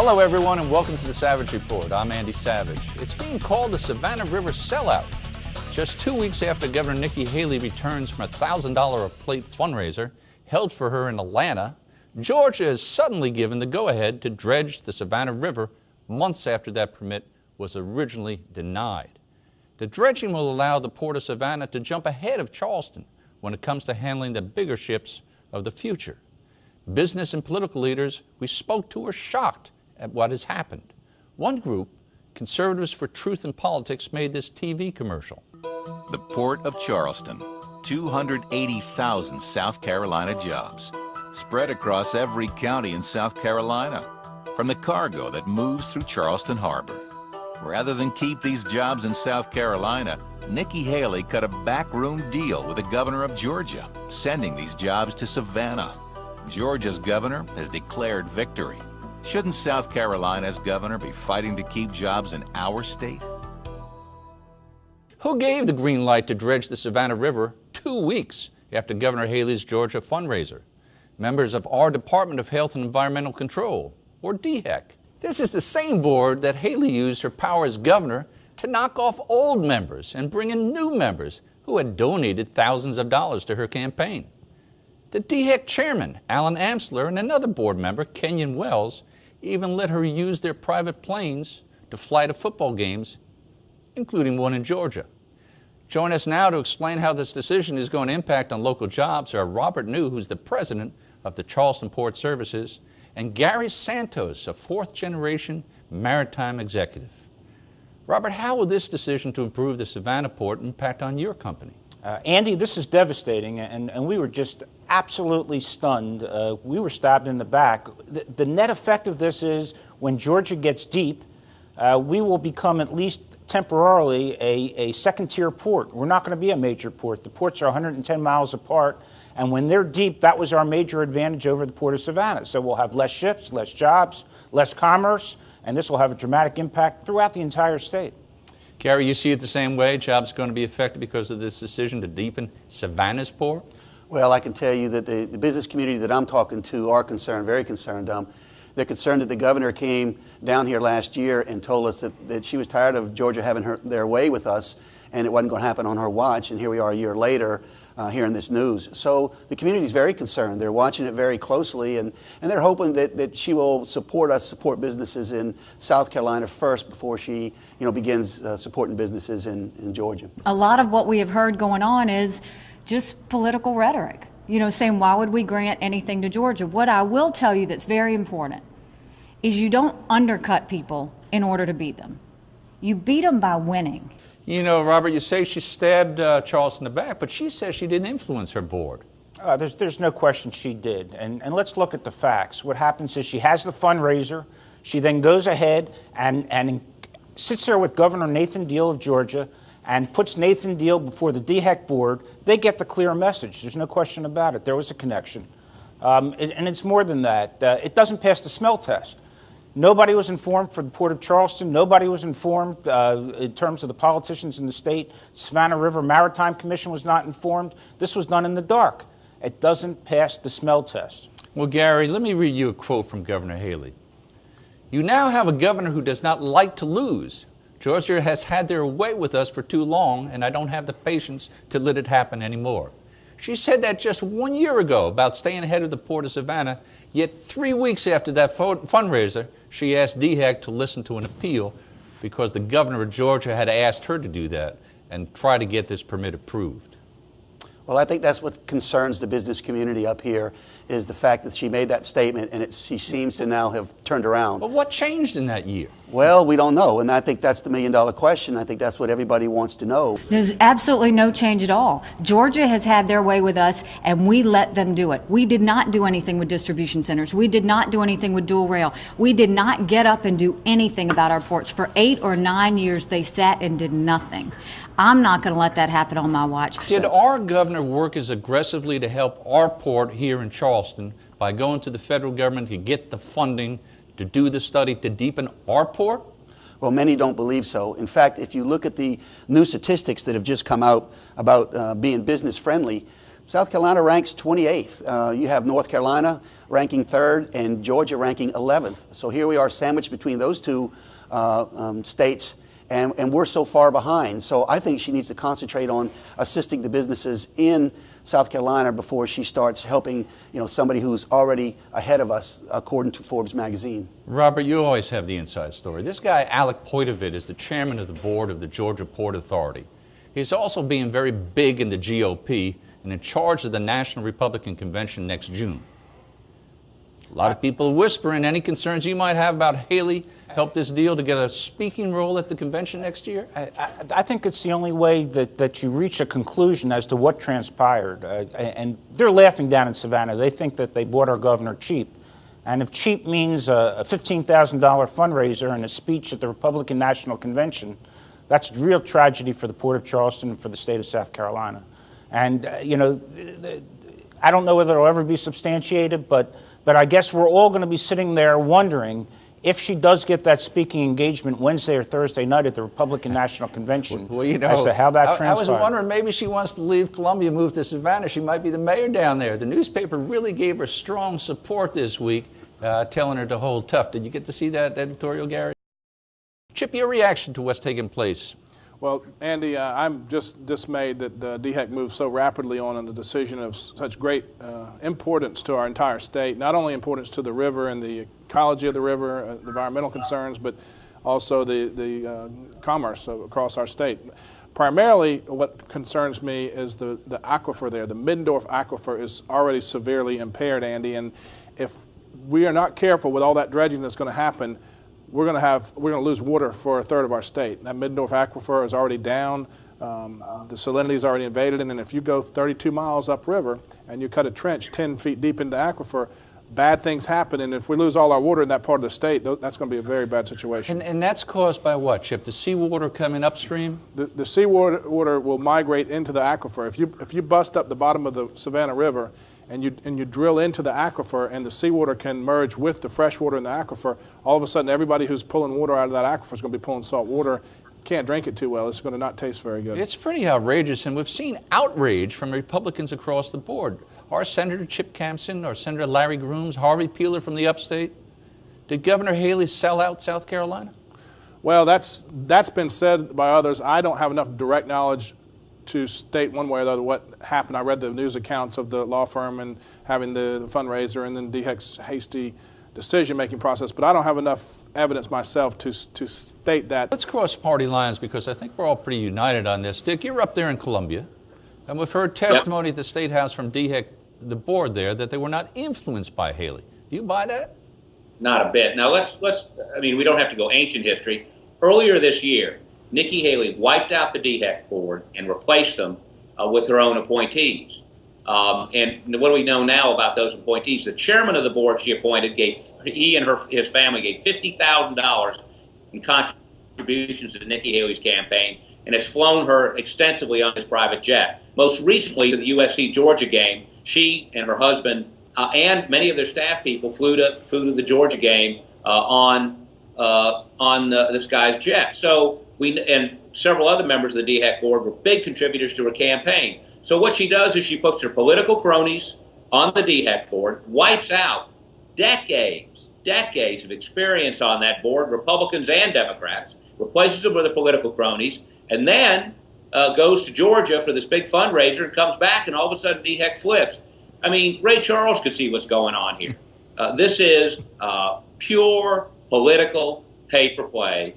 Hello everyone and welcome to the Savage Report. I'm Andy Savage. It's being called the Savannah River Sellout. Just 2 weeks after Governor Nikki Haley returns from a $1,000 a plate fundraiser held for her in Atlanta, Georgia has suddenly given the go-ahead to dredge the Savannah River months after that permit was originally denied. The dredging will allow the Port of Savannah to jump ahead of Charleston when it comes to handling the bigger ships of the future. Business and political leaders we spoke to are shocked at what has happened. One group, Conservatives for Truth in Politics, made this TV commercial. The Port of Charleston, 280,000 South Carolina jobs, spread across every county in South Carolina, from the cargo that moves through Charleston Harbor. Rather than keep these jobs in South Carolina, Nikki Haley cut a backroom deal with the governor of Georgia, sending these jobs to Savannah. Georgia's governor has declared victory. Shouldn't South Carolina's governor be fighting to keep jobs in our state? Who gave the green light to dredge the Savannah River 2 weeks after Governor Haley's Georgia fundraiser? Members of our Department of Health and Environmental Control, or DHEC. This is the same board that Haley used her power as governor to knock off old members and bring in new members who had donated thousands of dollars to her campaign. The DHEC chairman, Alan Amsler, and another board member, Kenyon Wells, even let her use their private planes to fly to football games, including one in Georgia. Join us now to explain how this decision is going to impact on local jobs are Robert New, who's the president of the Charleston Port Services, and Gary Santos, a fourth-generation maritime executive. Robert, how will this decision to improve the Savannah port impact on your company? Andy, this is devastating, and we were just absolutely stunned. We were stabbed in the back. The net effect of this is when Georgia gets deep, we will become at least temporarily a second-tier port. We're not going to be a major port. The ports are 110 miles apart, and when they're deep, that was our major advantage over the Port of Savannah. So we'll have less ships, less jobs, less commerce, and this will have a dramatic impact throughout the entire state. Gary, you see it the same way? Jobs are going to be affected because of this decision to deepen Savannah's port? Well, I can tell you that the business community that I'm talking to are concerned, very concerned. They're concerned that the governor came down here last year and told us that she was tired of Georgia having their way with us, and it wasn't going to happen on her watch, and here we are a year later hearing this news. So the community is very concerned. They're watching it very closely, and they're hoping that she will support businesses in South Carolina first before she begins supporting businesses in Georgia. A lot of what we have heard going on is just political rhetoric, saying why would we grant anything to Georgia? What I will tell you that's very important is you don't undercut people in order to beat them. You beat them by winning. Robert, you say she stabbed Charles in the back, but she says she didn't influence her board. There's no question she did. And let's look at the facts. What happens is she has the fundraiser. She then goes ahead and sits there with Governor Nathan Deal of Georgia and puts Nathan Deal before the DHEC board. They get the clear message. There's no question about it. There was a connection. And it's more than that. It doesn't pass the smell test. Nobody was informed for the Port of Charleston. Nobody was informed in terms of the politicians in the state. Savannah River Maritime Commission was not informed. This was done in the dark. It doesn't pass the smell test. Well, Gary, let me read you a quote from Governor Haley. "You now have a governor who does not like to lose. Georgia has had their way with us for too long, and I don't have the patience to let it happen anymore." She said that just 1 year ago about staying ahead of the Port of Savannah, yet 3 weeks after that fundraiser, she asked DHEC to listen to an appeal because the governor of Georgia had asked her to do that and try to get this permit approved. Well, I think that's what concerns the business community up here, is the fact that she made that statement and she seems to now have turned around. But what changed in that year? Well, we don't know, and I think that's the million-dollar question. I think that's what everybody wants to know. There's absolutely no change at all. Georgia has had their way with us, and we let them do it. We did not do anything with distribution centers. We did not do anything with dual rail. We did not get up and do anything about our ports. For 8 or 9 years, they sat and did nothing. I'm not going to let that happen on my watch. Did our governor work as aggressively to help our port here in Charleston by going to the federal government to get the funding to do the study to deepen our port? Well, many don't believe so. In fact, if you look at the new statistics that have just come out about being business friendly, South Carolina ranks 28th. You have North Carolina ranking 3rd and Georgia ranking 11th. So here we are sandwiched between those two states, and we're so far behind. So I think she needs to concentrate on assisting the businesses in South Carolina before she starts helping, somebody who's already ahead of us, according to Forbes magazine. Robert, you always have the inside story. This guy, Alec Poitevin, is the chairman of the board of the Georgia Port Authority. He's also being very big in the GOP and in charge of the National Republican Convention next June. A lot of people whispering any concerns you might have about Haley help this deal to get a speaking role at the convention next year? I think it's the only way that you reach a conclusion as to what transpired. And they're laughing down in Savannah. They think that they bought our governor cheap. And if cheap means a $15,000 fundraiser and a speech at the Republican National Convention, that's a real tragedy for the Port of Charleston and for the state of South Carolina. And, I don't know whether it'll ever be substantiated, but I guess we're all going to be sitting there wondering if she does get that speaking engagement Wednesday or Thursday night at the Republican National Convention, as to how that transpired. I was wondering, maybe she wants to leave Columbia, move to Savannah. She might be the mayor down there. The newspaper really gave her strong support this week, telling her to hold tough. Did you get to see that editorial, Gary? Chip, your reaction to what's taking place? Well, Andy, I'm just dismayed that DHEC moved so rapidly on the decision of such great importance to our entire state, not only importance to the river and the ecology of the river, the environmental concerns, but also the commerce across our state. Primarily, what concerns me is the aquifer there. The Middendorf aquifer is already severely impaired, Andy, and if we are not careful with all that dredging that's going to happen, we're going to lose water for a third of our state. That Middendorf aquifer is already down. The salinity is already invaded, and if you go 32 miles upriver and you cut a trench 10 feet deep into the aquifer, bad things happen. And if we lose all our water in that part of the state, that's going to be a very bad situation. And that's caused by what, Chip? The seawater coming upstream? The seawater will migrate into the aquifer. If you bust up the bottom of the Savannah River and you drill into the aquifer and the seawater can merge with the fresh water in the aquifer, all of a sudden everybody who's pulling water out of that aquifer is going to be pulling salt water. Can't drink it too well. It's going to not taste very good. It's pretty outrageous, and we've seen outrage from Republicans across the board. Our Senator Chip Campson, our Senator Larry Grooms, Harvey Peeler from the upstate. Did Governor Haley sell out South Carolina? Well, that's been said by others. I don't have enough direct knowledge to state one way or the other what happened. I read the news accounts of the law firm and having the fundraiser and then DHEC's hasty decision-making process, but I don't have enough evidence myself to state that. Let's cross party lines because I think we're all pretty united on this. Dick, you're up there in Columbia, and we've heard testimony at the State House from DHEC, the board there, that they were not influenced by Haley. Do you buy that? Not a bit. Now we don't have to go ancient history. Earlier this year, Nikki Haley wiped out the DHEC board and replaced them with her own appointees. And what do we know now about those appointees? The chairman of the board she appointed he and his family gave $50,000 in contributions to Nikki Haley's campaign and has flown her extensively on his private jet. Most recently, to the USC Georgia game, she and her husband and many of their staff people flew to the Georgia game on this guy's jet. So and several other members of the DHEC board were big contributors to her campaign. So what she does is she puts her political cronies on the DHEC board, wipes out decades of experience on that board, Republicans and Democrats, replaces them with the political cronies, and then goes to Georgia for this big fundraiser and comes back, and all of a sudden DHEC flips. I mean, Ray Charles could see what's going on here. This is pure political pay-for-play.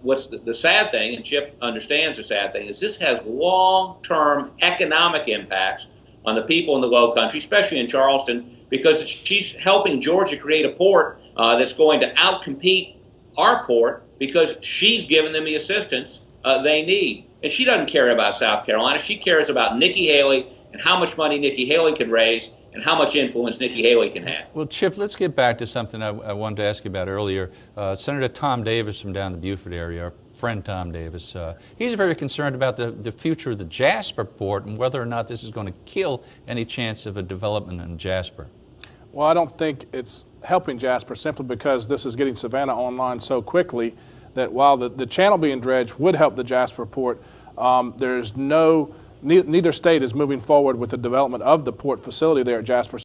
What's the sad thing, and Chip understands the sad thing, is this has long-term economic impacts on the people in the low country, especially in Charleston, because she's helping Georgia create a port that's going to outcompete our port because she's giving them the assistance they need. And she doesn't care about South Carolina. She cares about Nikki Haley and how much money Nikki Haley can raise and how much influence Nikki Haley can have. Well, Chip, let's get back to something I wanted to ask you about earlier. Senator Tom Davis from down the Beaufort area, our friend Tom Davis, he's very concerned about the future of the Jasper port and whether or not this is going to kill any chance of a development in Jasper. Well, I don't think it's helping Jasper simply because this is getting Savannah online so quickly that while the channel being dredged would help the Jasper port, there's no neither state is moving forward with the development of the port facility there at Jasper.